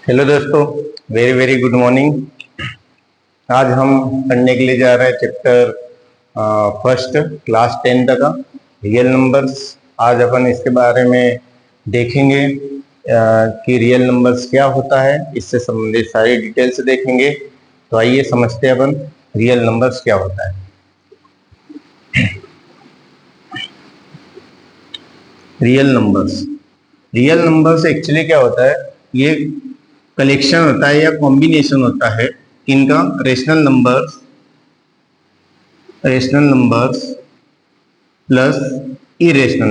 Hello दोस्तों, very very good morning. आज हम पढ़ने के लिए जा रहे हैं चैप्टर फर्स्ट क्लास 10 का रियल नंबर्स। आज अपन इसके बारे में देखेंगे कि रियल नंबर्स क्या होता है, इससे संबंधित सारी डिटेल्स देखेंगे। तो आइए समझते हैं अपन रियल नंबर्स क्या होता है। रियल नंबर्स एक्चुअली क्या होता है, ये कलेक्शन होता है या कॉम्बिनेशन होता है इनका rational numbers plus irrational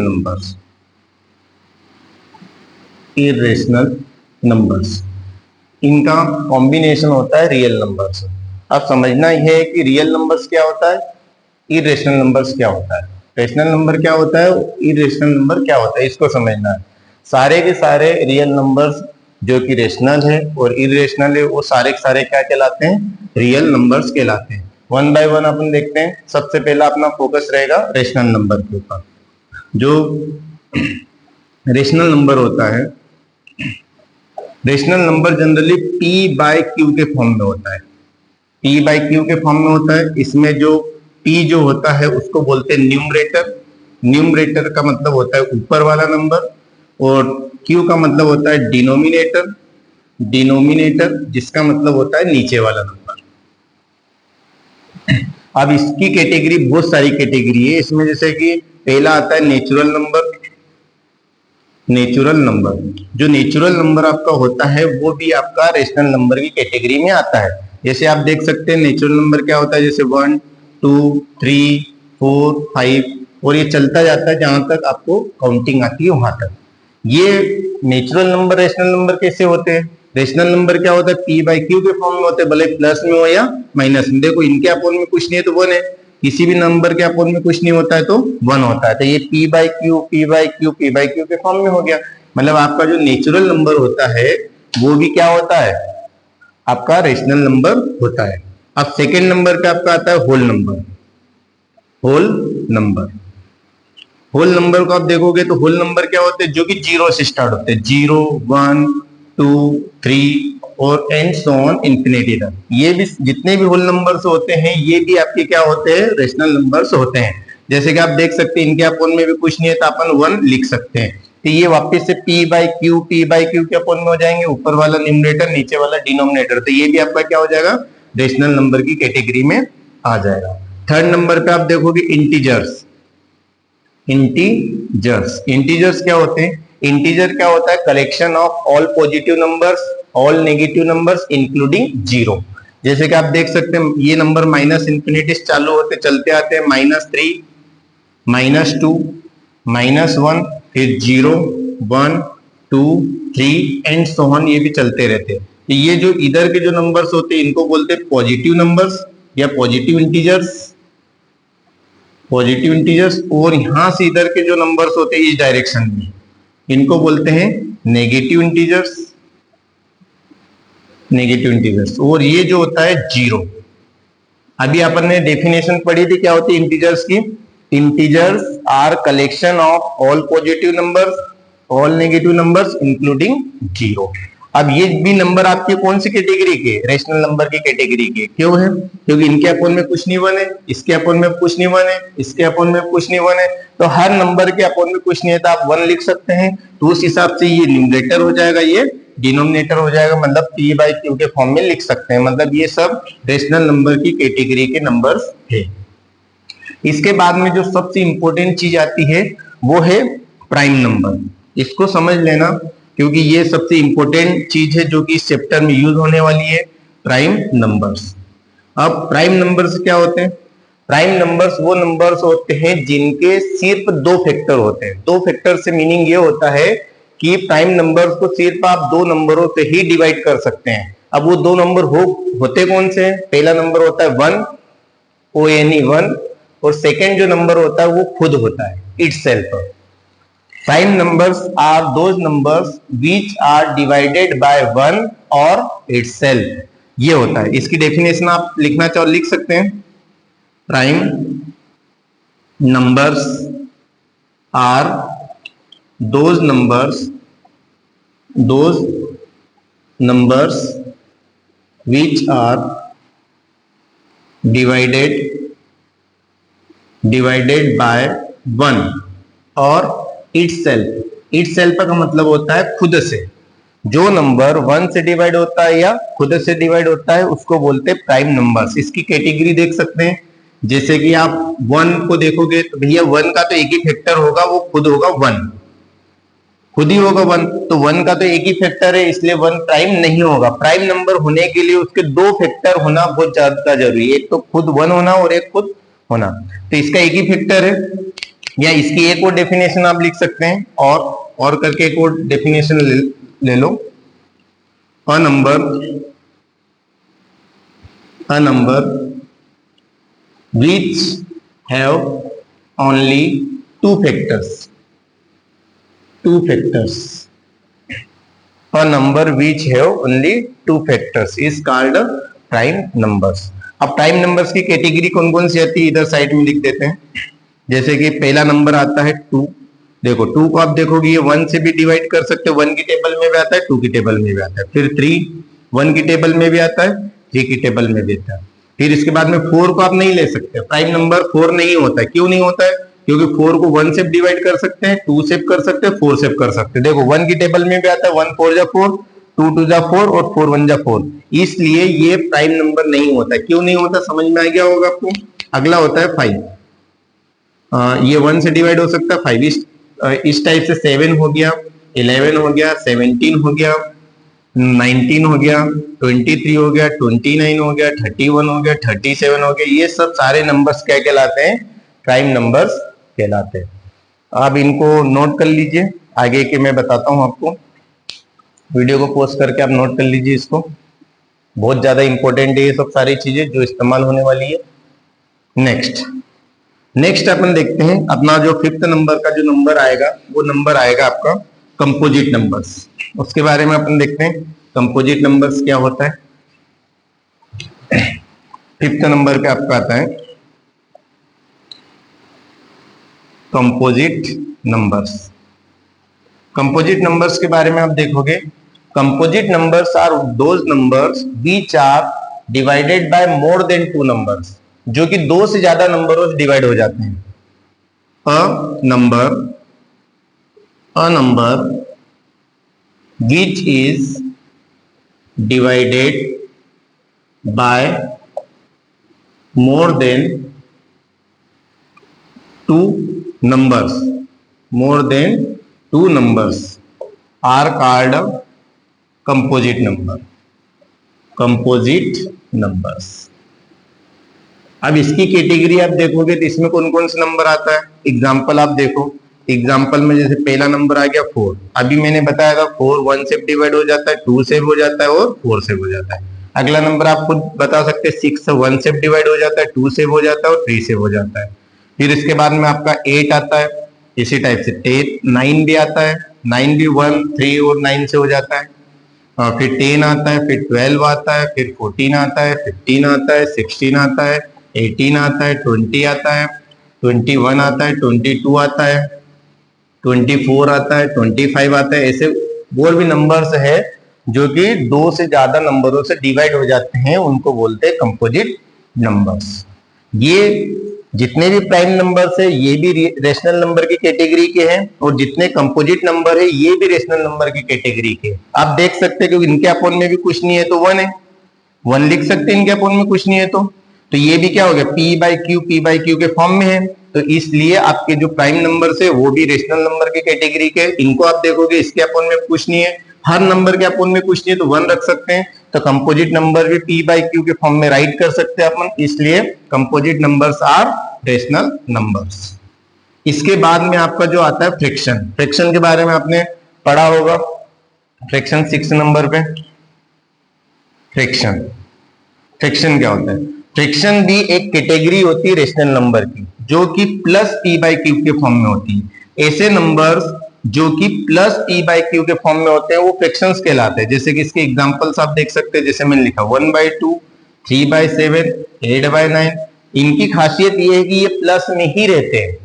numbers इनका कॉम्बिनेशन होता है रियल नंबर्स। अब समझना यह है कि रियल नंबर्स क्या होता है, इरेशनल नंबर्स क्या होता है। रेशनल नंबर क्या होता है, इरेशनल नंबर क्या होता है, इसको समझना है। सारे के सारे रियल नंबर्स जो कि रेशनल है और इरेशनल है, वो सारे के सारे क्या कहलाते हैं, रियल नंबर्स कहलाते हैं। वन बाय वन अपन देखते हैं। सबसे पहला अपना फोकस रहेगा रेशनल नंबर के ऊपर। जो रेशनल नंबर होता है, rational number generally P by Q के फॉर्म में होता है। P बाय Q के फॉर्म में होता है। इसमें जो P जो होता है उसको बोलते हैं न्यूमरेटर। न्यूमरेटर का मतलब होता है ऊपर वाला नंबर, और Q का मतलब होता है डिनोमिनेटर जिसका मतलब होता है नीचे वाला नंबर। अब इसकी कैटेगरी, बहुत सारी कैटेगरी है इसमें। जैसे कि पहला आता है नेचुरल नंबर। जो नेचुरल नंबर आपका होता है वो भी आपका रेशनल नंबर की कैटेगरी में आता है। जैसे आप देख सकते हैं नेचुरल नंबर क्या होता है, जैसे 1 2 3 4 5, और ये चलता जाता है जहां तक आपको काउंटिंग आती है वहां तक। ये नेचुरल नंबर रेशनल नंबर कैसे होते हैं। रेशनल नंबर क्या होता है, P बाय Q के फॉर्म में होते हैं, भले प्लस में हो या माइनस में। देखो इनके अपोन में कुछ नहीं है तो 1 है, किसी भी नंबर के अपोन में कुछ नहीं होता है तो 1 होता है। तो ये P बाय Q के फॉर्म में हो गया। मतलब आपका जो नेचुरल नंबर होता है वो भी क्या होता है, आपका रेशनल नंबर होता है। अब सेकेंड नंबर पे आपका आता है होल नंबर को आप देखोगे तो होल नंबर क्या होते हैं, जो कि 0 से स्टार्ट होते हैं। 0 1 2 3 और एंड सो ऑन इंफिनिटी तक। ये भी जितने भी होल नंबर्स होते हैं ये भी आपके क्या होते हैं, रेशनल नंबर्स होते हैं। जैसे कि आप देख सकते हैं इनके अपोन में भी कुछ नहीं है तो अपन 1 लिख सकते हैं। तो ये वापस से P बाय Q के अपोन में हो जाएंगे, ऊपर वाला न्यूमरेटर नीचे वाला डिनोमिनेटर। तो ये भी आपका क्या हो जाएगा, रेशनल नंबर की कैटेगरी में आ जाएगा। थर्ड नंबर पे आप देखोगे इंटीजर्स क्या होते हैं। इंटीजर क्या होता है, collection of all positive numbers, all negative numbers including 0। जैसे कि आप देख सकते हैं ये नंबर माइनस इंफिनिटी चालू होते चलते आते हैं, -3 -2 -1, फिर 0 1 2 3 एंड सो ऑन, ये भी चलते रहते हैं। तो ये जो इधर के जो नंबर्स होते हैं इनको बोलते हैं पॉजिटिव नंबर्स या पॉजिटिव इंटीजर्स। और यहां से इधर के जो नंबर्स होते हैं इस डायरेक्शन में इनको बोलते हैं नेगेटिव इंटीजर्स। और ये जो होता है 0। अभी अपन ने डेफिनेशन पढ़ी थी क्या होती है इंटीजर्स की। Integers are collection of all positive numbers, all negative numbers including 0। अब ये भी नंबर आपके कौन सी कैटेगरी के, रेशनल नंबर की कैटेगरी के क्यों है, क्योंकि इनके अपोन में कुछ नहीं 1 है, इसके अपोन में कुछ नहीं 1 है, इसके अपोन में कुछ नहीं 1 है। तो हर नंबर के अपोन में कुछ नहीं है तो आप 1 लिख सकते हैं। तो उस हिसाब से ये न्यूमरेटर हो जाएगा, ये डिनोमिनेटर हो जाएगा। मतलब P बाय Q के फॉर्म में लिख सकते हैं। मतलब ये सब रेशनल नंबर की कैटेगरी के नंबर्स है। इसके बाद में जो सबसे इंपॉर्टेंट चीज आती है वो है प्राइम नंबर। इसको समझ लेना क्योंकि ये सबसे इंपॉर्टेंट चीज है जो कि इस चैप्टर में यूज होने वाली है, प्राइम नंबर्स। अब प्राइम नंबर्स क्या होते हैं, प्राइम नंबर्स वो नंबर्स होते हैं जिनके सिर्फ 2 फैक्टर होते हैं। 2 फैक्टर से मीनिंग ये होता है कि प्राइम नंबर्स को सिर्फ आप 2 नंबरों से ही डिवाइड कर सकते हैं। अब वो 2 नंबर होते कौन से हैं, पहला नंबर होता है 1, ONE1, और सेकेंड जो नंबर होता है वो खुद होता है, itself. Prime numbers are those numbers which are divided by 1 or itself। ये होता है, इसकी डेफिनेशन आप लिखना चाहो लिख सकते हैं। Prime numbers are those numbers numbers which are divided by 1 और itself का मतलब होता है खुद से। जो नंबर 1 से डिवाइड होता है या खुद से डिवाइड होता है उसको बोलते हैं प्राइम नंबर्स। इसकी कैटेगरी देख सकते हैं, जैसे कि आप 1 को देखोगे तो भैया 1 का तो एक ही फैक्टर होगा, वो खुद होगा 1, खुद ही होगा 1। तो 1 का तो एक ही फैक्टर है, इसलिए 1 प्राइम नहीं होगा। प्राइम नंबर होने के लिए उसके दो फैक्टर होना बहुत ज्यादा जरूरी है, एक तो खुद 1 होना और एक खुद होना। तो इसका एक ही फैक्टर है, या इसकी एक और डेफिनेशन आप लिख सकते हैं, और करके एक और डेफिनेशन ले लो। A number which have only two factors a number which have only two factors is called prime numbers। अब प्राइम नंबर्स की कैटेगरी कौन कौन सी आती है इधर साइड में लिख देते हैं। जैसे कि पहला नंबर आता है 2। देखो 2 को आप देखोगे ये 1 से भी डिवाइड कर सकते हो, 1 की टेबल में भी आता है, 2 की टेबल में भी आता है। फिर 3 1 की टेबल में भी आता है, 3 की टेबल में भी आता है। फिर इसके बाद में 4 को आप नहीं ले सकते, प्राइम नंबर 4 नहीं होता है। क्यों नहीं होता है? क्योंकि 4 को 1 से डिवाइड कर सकते हैं, 2 से कर सकते हैं, 4 से कर सकते हैं। देखो 1 की टेबल में भी आता है, 1 4 जा 4, 2 2 जा 4 और 4 1 जा 4। इसलिए ये प्राइम नंबर नहीं होता है। क्यों नहीं होता समझ में आ गया होगा आपको। अगला होता है 5। ये 1 से डिवाइड हो सकता है, 5 इस टाइप से 7 हो गया, 11 हो गया, 17 हो गया, 19 हो गया, 23 हो गया, 29 हो गया, 31 हो गया, 37 हो गया। ये सब सारे नंबर्स क्या कहलाते हैं? प्राइम नंबर्स कहलाते हैं। अब इनको नोट कर लीजिए, आगे के मैं बताता हूं आपको। वीडियो को पॉज करके आप नोट कर लीजिए इसको, बहुत ज्यादा इंपॉर्टेंट है ये सब सारी चीजें जो इस्तेमाल होने वाली है। नेक्स्ट अपन देखते हैं अपना जो 5th नंबर का जो नंबर आएगा, वो नंबर आएगा आपका कंपोजिट नंबर्स। उसके बारे में अपन देखते हैं कंपोजिट नंबर्स क्या होता है। 5th नंबर पे आपका आता है कंपोजिट नंबर्स। कंपोजिट नंबर्स के बारे में आप देखोगे, composite numbers are those numbers which are divided by more than 2 numbers, जो कि 2 से ज्यादा नंबरों से डिवाइड हो जाते हैं। अ number which is divided by more than 2 numbers are called composite numbers। अब इसकी कैटेगरी आप देखोगे तो इसमें कौन कौन से नंबर आता है। एग्जाम्पल आप देखो, एग्जाम्पल में जैसे पहला नंबर आ गया 4। अभी मैंने बताया था 4 1 से डिवाइड हो जाता है, 2 से हो जाता है और 4 से हो जाता है। अगला नंबर आप खुद बता सकते हैं 6 1 से डिवाइड हो जाता है, 2 से हो जाता है और 3 से हो जाता है। फिर इसके बाद में आपका 8 आता है, इसी टाइप से 9 भी आता है, 9 भी 1 3 और 9 से हो जाता है। फिर 10 आता है, फिर 12 आता है, फिर 14 आता है, 15 आता है, 16 आता है, 18 आता है, 20 आता है, 21 आता है, 22 आता है, 24 आता है, 25 आता है। ऐसे और भी नंबर्स है जो कि 2 से ज्यादा नंबरों से डिवाइड हो जाते हैं, उनको बोलते हैं कंपोजिट नंबर्स। ये जितने भी प्राइम नंबर्स है ये भी रेशनल नंबर की कैटेगरी के हैं, और जितने कंपोजिट नंबर है ये भी रेशनल नंबर की कैटेगरी के। आप देख सकते हैं क्योंकि इनके अपोन में भी कुछ नहीं है तो 1 है, 1 लिख सकते हैं, इनके अपोन में कुछ नहीं है तो ये भी क्या हो गया P बाई क्यू के फॉर्म में है। तो इसलिए आपके जो प्राइम नंबर्स है वो भी रेशनल नंबर के कैटेगरी के। इनको आप देखोगे इसके अपोन में कुछ नहीं है, हर नंबर के अपोन में कुछ नहीं है तो 1 रख सकते हैं। तो कंपोजिट नंबर भी P बाई क्यू के फॉर्म में राइट कर सकते हैं अपन, इसलिए composite numbers are rational numbers. इसके बाद में आपका जो आता है फ्रैक्शन के बारे में आपने पढ़ा होगा। फ्रैक्शन 6 नंबर पे फ्रैक्शन क्या होता है? फ्रैक्शन भी एक कैटेगरी होती है रेशनल नंबर की, जो कि प्लस P बाई क्यू के फॉर्म में होती है। ऐसे नंबर्स जो कि प्लस P बाई क्यू के फॉर्म में होते हैं वो फ्रैक्शंस कहलाते हैं। जैसे कि इसके एग्जांपल्स आप देख सकते हैं, जैसे मैंने लिखा 1/2, 3/7, 8/9। इनकी खासियत ये है कि ये प्लस में ही रहते हैं,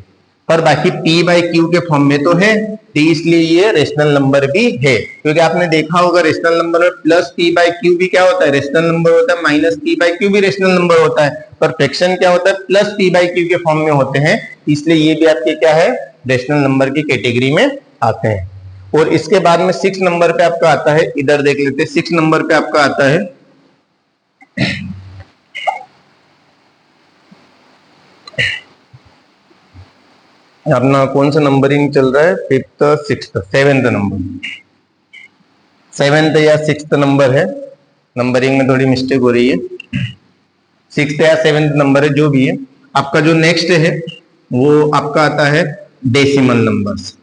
पर बाकी p बाई क्यू के फॉर्म में तो है, तो इसलिए ये रेशनल नंबर भी है। क्योंकि आपने देखा होगा रेशनल नंबर में प्लस p बाई क्यू भी क्या होता है, रेशनल नंबर होता है, माइनस p बाई क्यू भी रेशनल नंबर होता है, पर फ्रैक्शन क्या होता है, प्लस p बाई क्यू के फॉर्म में होते हैं, इसलिए ये भी आपके क्या है, रेशनल नंबर की कैटेगरी में आते हैं। और इसके बाद में 6 नंबर पे आपका आता है, इधर देख लेते हैं, 6 नंबर पे आपका आता है अपना कौन सा नंबरिंग चल रहा है, 5th 6th 7th number, 7th या 6th नंबर है, नंबरिंग में थोड़ी मिस्टेक हो रही है, 6th या 7th नंबर है जो भी है। आपका जो नेक्स्ट है वो आपका आता है decimal numbers.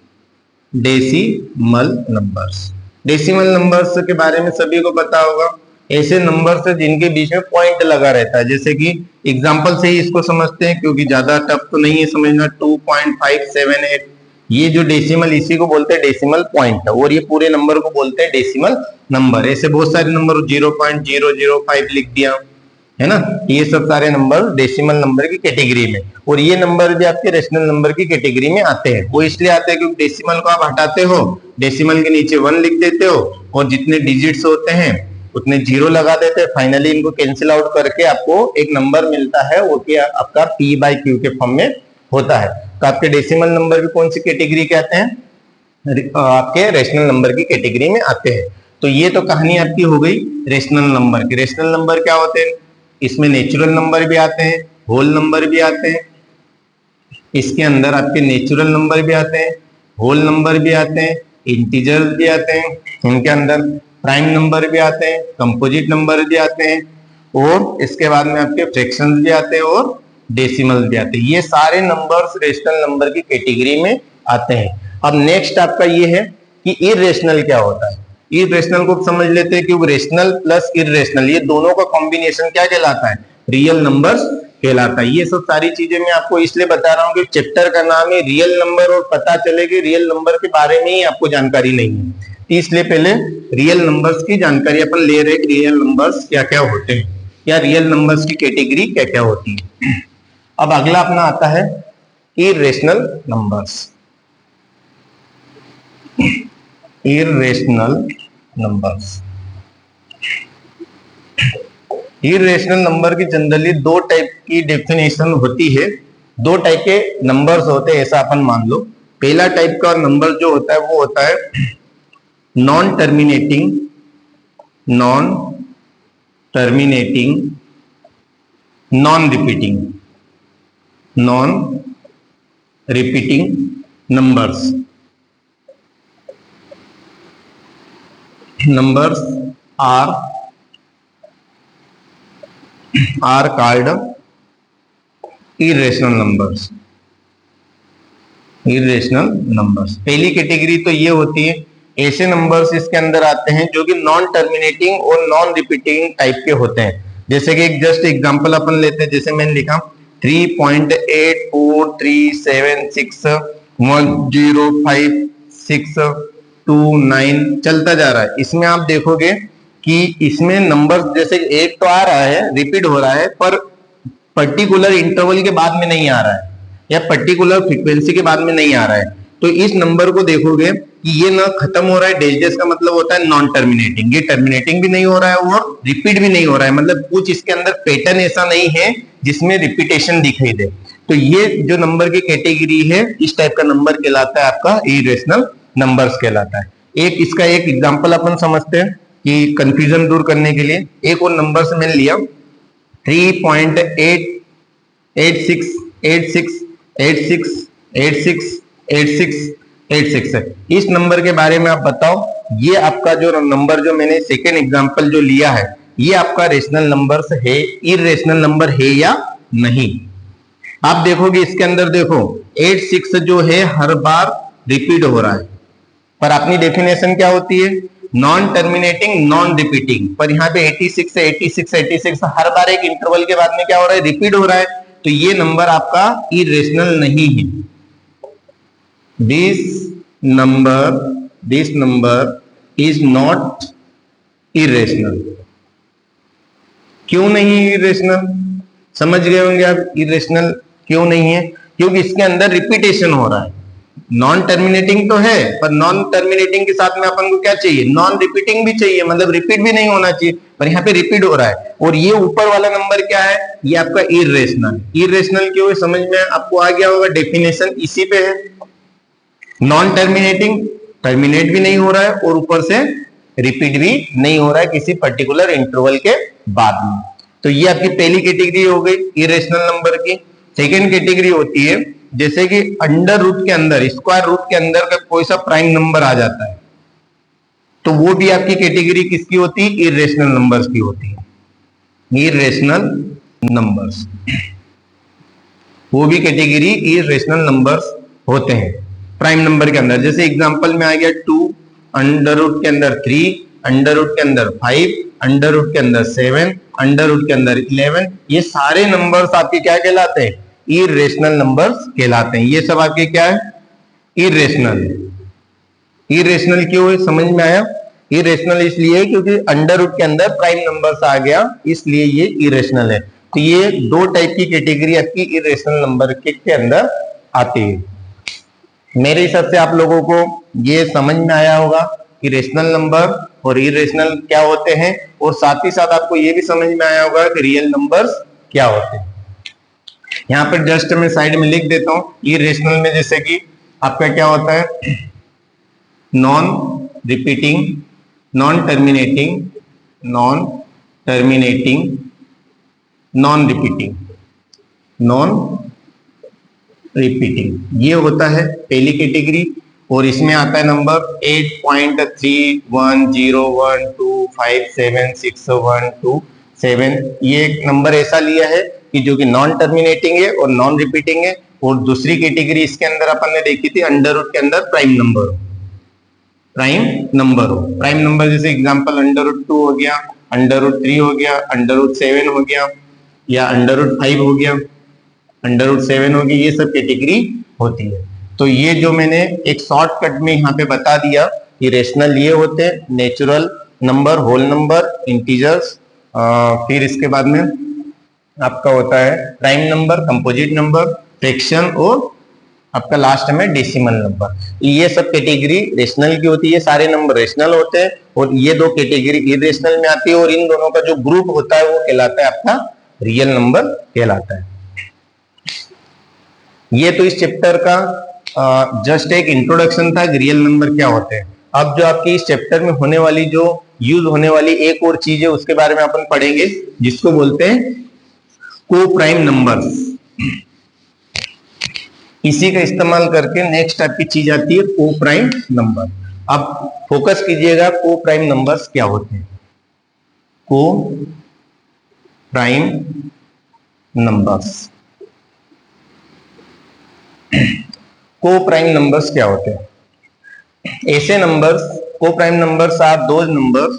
Decimal numbers, decimal numbers के बारे में सभी को पता होगा, ऐसे नंबर्स है जिनके बीच में पॉइंट लगा रहता है। जैसे कि एग्जांपल से ही इसको समझते हैं क्योंकि ज्यादा टफ तो नहीं है समझना। 2.578 ये जो डेसिमल, इसी को बोलते हैं डेसिमल पॉइंट, और ये पूरे नंबर को बोलते हैं डेसिमल नंबर। ऐसे बहुत सारे नंबर 0.005 लिख दिया है ना, ये सब सारे नंबर डेसिमल नंबर की कैटेगरी में, और ये नंबर भी आपके रेशनल नंबर की कैटेगरी में आते हैं। वो इसलिए आते हैं क्योंकि डेसिमल को आप हटाते हो, डेसिमल के नीचे 1 लिख देते हो, और जितने डिजिट्स होते हैं उतने 0 लगा देते हैं, फाइनली इनको कैंसिल आउट करके आपको एक नंबर मिलता है, वो क्या आपका p बाई क्यू के फॉर्म में होता है। तो आपके डेसिमल नंबर भी कौन सी कैटेगरी के आते हैं, आपके रेशनल नंबर की कैटेगरी में आते हैं। तो ये तो कहानी आपकी हो गई रेशनल नंबर की। रेशनल नंबर क्या होते हैं, इसमें नेचुरल नंबर भी आते हैं, होल नंबर भी आते हैं, इसके अंदर आपके नेचुरल नंबर भी आते हैं, होल नंबर भी आते हैं, इंटीजर भी आते हैं, इनके अंदर प्राइम नंबर भी आते हैं, कंपोजिट नंबर भी आते हैं, और इसके बाद में आपके फ्रैक्शंस भी आते हैं और डेसिमल भी आते हैं। ये सारे नंबर्स रेशनल नंबर की कैटेगरी में आते हैं। अब नेक्स्ट आपका ये है कि इरेशनल क्या होता है। इरेशनल को समझ लेते हैं, क्योंकि रेशनल प्लस इरेशनल ये दोनों का कॉम्बिनेशन क्या कहलाता है, रियल नंबर्स कहलाता है। ये सब सारी चीजें मैं आपको इसलिए बता रहा हूँ कि चैप्टर का नाम है रियल नंबर, और पता चले कि रियल नंबर के बारे में ही आपको जानकारी नहीं है, इसलिए पहले रियल नंबर्स की जानकारी अपन ले रहे, रियल नंबर्स क्या क्या होते हैं, या रियल नंबर्स की कैटेगरी क्या क्या होती है। अब अगला अपना आता है irrational numbers. Irrational numbers, irrational number की जनरली 2 टाइप की डेफिनेशन होती है, 2 टाइप के नंबर्स होते हैं ऐसा अपन मान लो। पहला टाइप का नंबर जो होता है वो होता है non terminating, non terminating, non repeating, non repeating numbers. Numbers are called irrational numbers. irrational numbers पहली कैटेगरी तो ये होती है, ऐसे नंबर्स इसके अंदर आते हैं जो कि नॉन टर्मिनेटिंग और नॉन रिपीटिंग टाइप के होते हैं। जैसे कि एक जस्ट एग्जांपल अपन लेते हैं, जैसे मैंने लिखा 3.84376105629 चलता जा रहा है। इसमें आप देखोगे कि इसमें नंबर जैसे एक तो आ रहा है, रिपीट हो रहा है, पर पर्टिकुलर इंटरवल के बाद में नहीं आ रहा है, या पर्टिकुलर फ्रीक्वेंसी के बाद में नहीं आ रहा है। तो इस नंबर को देखोगे कि ये ना खत्म हो रहा है, डेज का मतलब होता है नॉन टर्मिनेटिंग, ये टर्मिनेटिंग भी नहीं हो रहा है और रिपीट भी नहीं हो रहा है, मतलब कुछ इसके अंदर पैटर्न ऐसा नहीं है जिसमें रिपीटेशन दिखाई दे। तो ये जो नंबर की कैटेगरी है, इस टाइप का नंबर कहलाता है आपका इरेशनल नंबर्स कहलाता है। एक इसका एक एग्जांपल अपन समझते हैं कि कंफ्यूजन दूर करने के लिए। एक और नंबर से मैंने लिया 3.8686868686 इस नंबर के बारे में आप बताओ, ये आपका जो नंबर जो मैंने सेकेंड एग्जांपल जो लिया है, ये आपका रेशनल नंबर है, इरेशनल नंबर है या नहीं। आप देखोगे इसके अंदर देखो 86 जो है हर बार रिपीट हो रहा है, पर अपनी डेफिनेशन क्या होती है, नॉन टर्मिनेटिंग नॉन रिपीटिंग। पर यहाँ पे 86 है, 86 86 हर बार एक इंटरवल के बाद में क्या हो रहा है, रिपीट हो रहा है, तो ये नंबर आपका इरेशनल नहीं है। This number is not irrational. क्यों नहीं इरेशनल, समझ गए होंगे आप इरेशनल क्यों नहीं है। क्योंकि इसके अंदर रिपीटेशन हो रहा है। नॉन टर्मिनेटिंग तो है, पर नॉन टर्मिनेटिंग के साथ में अपन को क्या चाहिए, नॉन रिपीटिंग भी चाहिए, मतलब रिपीट भी नहीं होना चाहिए, पर यहाँ पे रिपीट हो रहा है। और ये ऊपर वाला नंबर क्या है, ये आपका इरेशनल। इरेशनल क्यों है, समझ में आपको आ गया होगा, डेफिनेशन इसी पे है। नॉन टर्मिनेटिंग, टर्मिनेट भी नहीं हो रहा है और ऊपर से रिपीट भी नहीं हो रहा है किसी पर्टिकुलर इंटरवल के बाद में। तो ये आपकी पहली कैटेगरी हो गई इरेशनल नंबर की। सेकेंड कैटेगरी होती है जैसे कि अंडर रूट के अंदर, स्क्वायर रूट के अंदर का कोई सा प्राइम नंबर आ जाता है, तो वो भी आपकी कैटेगरी किसकी होती है, इरेशनल नंबर्स की होती है। इरेशनल नंबर्स, वो भी कैटेगरी इरेशनल नंबर्स होते हैं प्राइम नंबर के अंदर। जैसे एग्जांपल में आ गया 2, अंडर रूट के अंदर 3, अंडर रूट के अंदर 5, अंडर रूट के अंदर 7, अंडर रूट के अंदर 11, ये सारे नंबर्स आपके क्या कहलाते हैं, इरेशनल नंबर्स कहलाते हैं। ये सब आपके क्या है, इरेशनल। इरेशनल क्यों है, समझ में आया। इरेशनल इसलिए क्योंकि अंडर रूट के अंदर प्राइम नंबर्स आ गया, इसलिए ये इरेशनल है। तो ये दो टाइप की कैटेगरी आपकी इरेशनल नंबर के अंदर आती है। मेरे हिसाब से आप लोगों को ये समझ में आया होगा कि रेशनल नंबर और इरेशनल क्या होते हैं, और साथ ही साथ आपको ये भी समझ में आया होगा कि रियल नंबर्स क्या होते हैं। यहाँ पर जस्ट मैं साइड में लिख देता हूं, इरेशनल में जैसे कि आपका क्या होता है, non repeating, non terminating, non terminating, non repeating, non repeating, ये होता है पहली कैटेगरी। और इसमें आता है नंबर 8.31012576127। ये एक नंबर ऐसा लिया है कि जो कि नॉन टर्मिनेटिंग है और नॉन रिपीटिंग है। और दूसरी कैटेगरी इसके अंदर अपन ने देखी थी अंडर रूट के अंदर प्राइम नंबर हो, प्राइम नंबर हो। प्राइम नंबर जैसे एग्जांपल अंडर रूट 2 हो गया, अंडर रूट 3 हो गया, अंडर रूट 7 हो गया, या अंडर रूट 5 हो गया, अंडर रूट 7 होगी, ये सब कैटेगरी होती है। तो ये जो मैंने एक शॉर्टकट में यहाँ पे बता दिया, ये रेशनल ये होते हैं, natural number, whole number, integers, फिर इसके बाद में आपका होता है prime number, composite number, fraction, और आपका लास्ट में डेसिमल नंबर। ये सब कैटेगरी रेशनल की होती है, सारे नंबर रेशनल होते हैं, और ये दो कैटेगरी इरेशनल में आती है, और इन दोनों का जो ग्रुप होता है वो कहलाता है आपका रियल नंबर कहलाता है। ये तो इस चैप्टर का जस्ट एक इंट्रोडक्शन था, रियल नंबर क्या होते हैं। अब जो आपकी इस चैप्टर में होने वाली, जो यूज होने वाली एक और चीज है, उसके बारे में अपन पढ़ेंगे, जिसको बोलते हैं को प्राइम नंबर्स। इसी का इस्तेमाल करके नेक्स्ट आपकी चीज आती है को प्राइम नंबर। अब फोकस कीजिएगा, को प्राइम नंबर्स क्या होते हैं। Coprime numbers, coprime numbers क्या होते हैं। ऐसे numbers, coprime numbers are those numbers,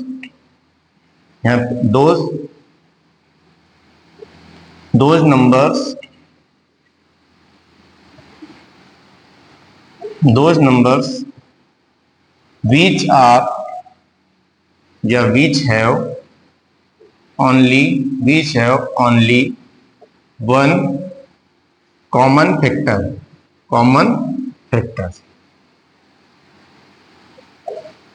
those numbers which are या which have only one common factor,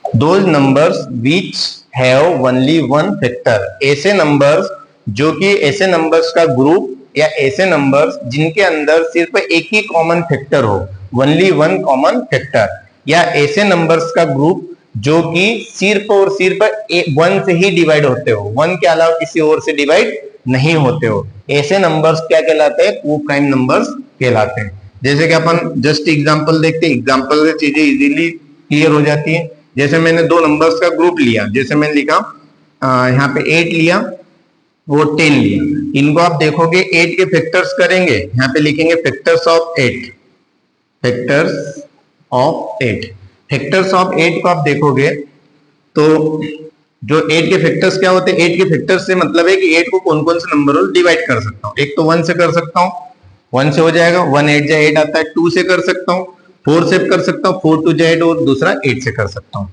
those numbers which have only one factor, ऐसे numbers जो कि ऐसे numbers का ग्रुप, या ऐसे नंबर्स जिनके अंदर सिर्फ एक ही कॉमन फैक्टर हो, ओनली वन कॉमन फैक्टर, या ऐसे नंबर्स का ग्रुप जो कि सिर्फ और सिर्फ वन से ही डिवाइड होते हो, वन के अलावा किसी और से डिवाइड नहीं होते हो, ऐसे नंबर्स क्या कहलाते हैं, को प्राइम नंबर्स कहलाते हैं। जैसे कि अपन जस्ट एग्जांपल देखते हैं, एग्जांपल से चीजें इजीली क्लियर हो जाती है। जैसे मैंने दो नंबर्स का ग्रुप लिया, जैसे मैंने लिखा यहाँ पे 8 लिया और 10 लिया। इनको आप देखोगे 8 के फैक्टर्स करेंगे, यहाँ पे लिखेंगे factors of 8, factors of 8। Factors of 8 को आप देखोगे तो जो 8 के फैक्टर्स क्या होते हैं, 8 के फैक्टर्स से मतलब है कि 8 को कौन कौन से नंबरों से डिवाइड कर सकता हूँ। एक तो 1 से कर सकता हूँ, 1 से हो जाएगा, 1 8 जा 8 आता है। 2 से कर सकता हूँ, 4 से कर सकता हूँ, 4 2 जा 8, और दूसरा 8 से कर सकता हूँ।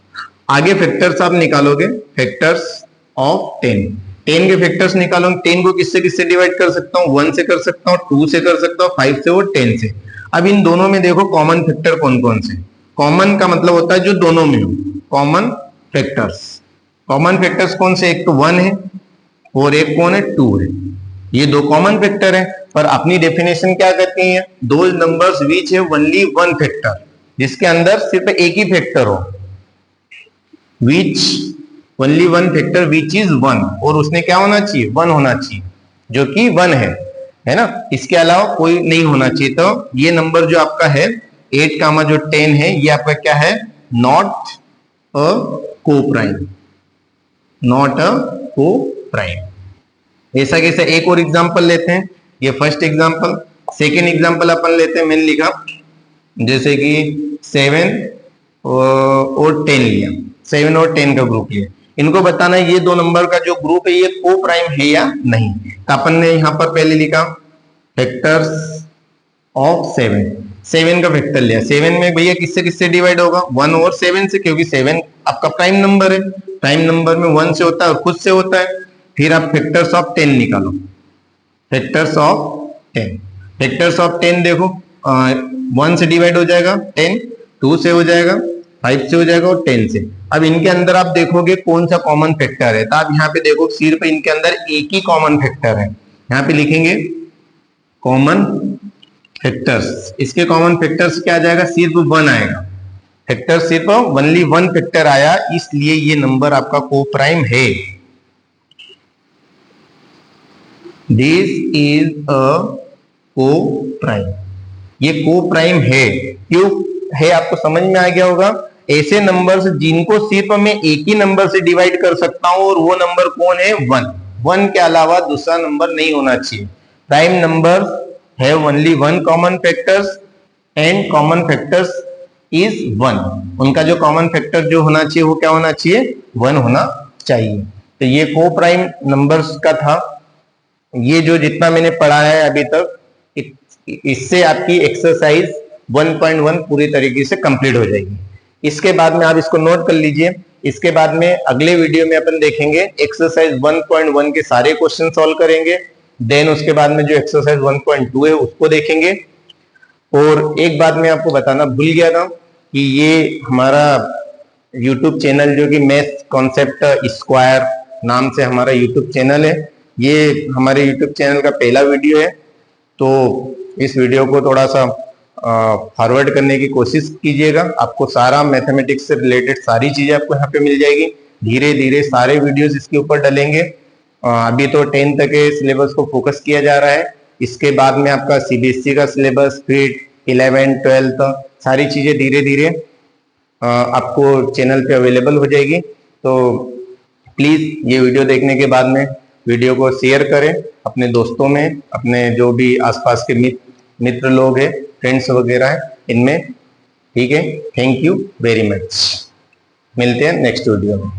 आगे फैक्टर्स आप निकालोगे, फैक्टर्स ऑफ 10, 10 के फैक्टर्स निकालो। 10 को किससे किससे डिवाइड कर सकता हूँ? 1 से कर सकता हूँ, 2 से कर सकता हूँ, 5 से और 10 से। अब इन दोनों में देखो कॉमन फैक्टर कौन कौन से। कॉमन का मतलब होता है जो दोनों में हो, कॉमन फैक्टर्स। कॉमन फैक्टर्स कौन से? एक तो 1 है और एक कौन है? 2 है। ये दो कॉमन फैक्टर है। पर अपनी डेफिनेशन क्या कहती है? दो नंबर्स विच है ओनली वन फैक्टर, जिसके अंदर सिर्फ एक ही फैक्टर हो, which only one factor which is 1, और उसने क्या होना चाहिए? 1 होना चाहिए, जो कि 1 है ना। इसके अलावा कोई नहीं होना चाहिए। तो ये नंबर जो आपका है 8 कामा जो 10 है, ये आपका क्या है? नॉट अ को प्राइम, नॉट अ को प्राइम। ऐसा कैसे? एक और एग्जांपल लेते हैं, ये फर्स्ट एग्जांपल। सेकेंड एग्जांपल अपन लेते हैं, मैंने लिखा जैसे कि 7 और 10 लिया, 7 और 10 का ग्रुप लिया। इनको बताना है ये दो नंबर का जो ग्रुप है ये को प्राइम है या नहीं। तो अपन ने यहां पर पहले लिखा फैक्टर्स ऑफ 7, 7 का फैक्टर लिया। 7 में भैया किससे किससे डिवाइड होगा? 1 और 7 से, क्योंकि 7 आपका प्राइम नंबर है। प्राइम नंबर में 1 से होता है और खुद से होता है। फिर आप फैक्टर्स ऑफ 10 निकालो, फैक्टर्स ऑफ 10। फैक्टर्स ऑफ 10 देखो, 1 से डिवाइड हो जाएगा 10, 2 से हो जाएगा, 5 से हो जाएगा और 10 से। अब इनके अंदर आप देखोगे कौन सा कॉमन फैक्टर है, तो आप यहाँ पे देखो सिर्फ इनके अंदर एक ही कॉमन फैक्टर है। यहाँ पे लिखेंगे कॉमन फैक्टर्स। इसके कॉमन फैक्टर्स क्या आ जाएगा? सिर्फ 1 आएगा। फैक्टर सिर्फ ओनली 1 फैक्टर आया, इसलिए ये नंबर आपका को प्राइम है। दिस इज अ को प्राइम, ये को प्राइम है। क्यों है आपको समझ में आ गया होगा। ऐसे नंबर्स जिनको सिर्फ मैं एक ही नंबर से डिवाइड कर सकता हूं, और वो नंबर कौन है? 1। 1 के अलावा दूसरा नंबर नहीं होना चाहिए। Prime number have only 1 common factors and common factors is 1। उनका जो कॉमन फैक्टर जो होना चाहिए वो क्या होना चाहिए? 1 होना चाहिए। तो ये को प्राइम नंबर्स का था। ये जो जितना मैंने पढ़ा है अभी तक, इससे आपकी एक्सरसाइज 1.1 पूरी तरीके से कंप्लीट हो जाएगी। इसके बाद में आप इसको नोट कर लीजिए। इसके बाद में अगले वीडियो में अपन देखेंगे एक्सरसाइज 1.1 के सारे क्वेश्चन सॉल्व करेंगे। देन उसके बाद में जो एक्सरसाइज 1.2 है उसको देखेंगे। और एक बात मैं आपको बताना भूल गया था कि ये हमारा YouTube चैनल जो कि मैथ कॉन्सेप्ट स्क्वायर नाम से हमारा YouTube चैनल है, ये हमारे YouTube चैनल का पहला वीडियो है। तो इस वीडियो को थोड़ा सा फॉरवर्ड करने की कोशिश कीजिएगा। आपको सारा मैथमेटिक्स से रिलेटेड सारी चीजें आपको यहाँ पे मिल जाएगी। धीरे धीरे सारे वीडियोस इसके ऊपर डलेंगे। अभी तो 10 तक के सिलेबस को फोकस किया जा रहा है। इसके बाद में आपका CBSE का सिलेबस, फिर 11, 12 सारी चीजें धीरे धीरे आपको चैनल पे अवेलेबल हो जाएगी। तो प्लीज ये वीडियो देखने के बाद में वीडियो को शेयर करें अपने दोस्तों में, अपने जो भी आसपास के मित्र लोग हैं, फ्रेंड्स वगैरह हैं, इनमें। ठीक है, थैंक यू वेरी मच। मिलते हैं नेक्स्ट वीडियो में।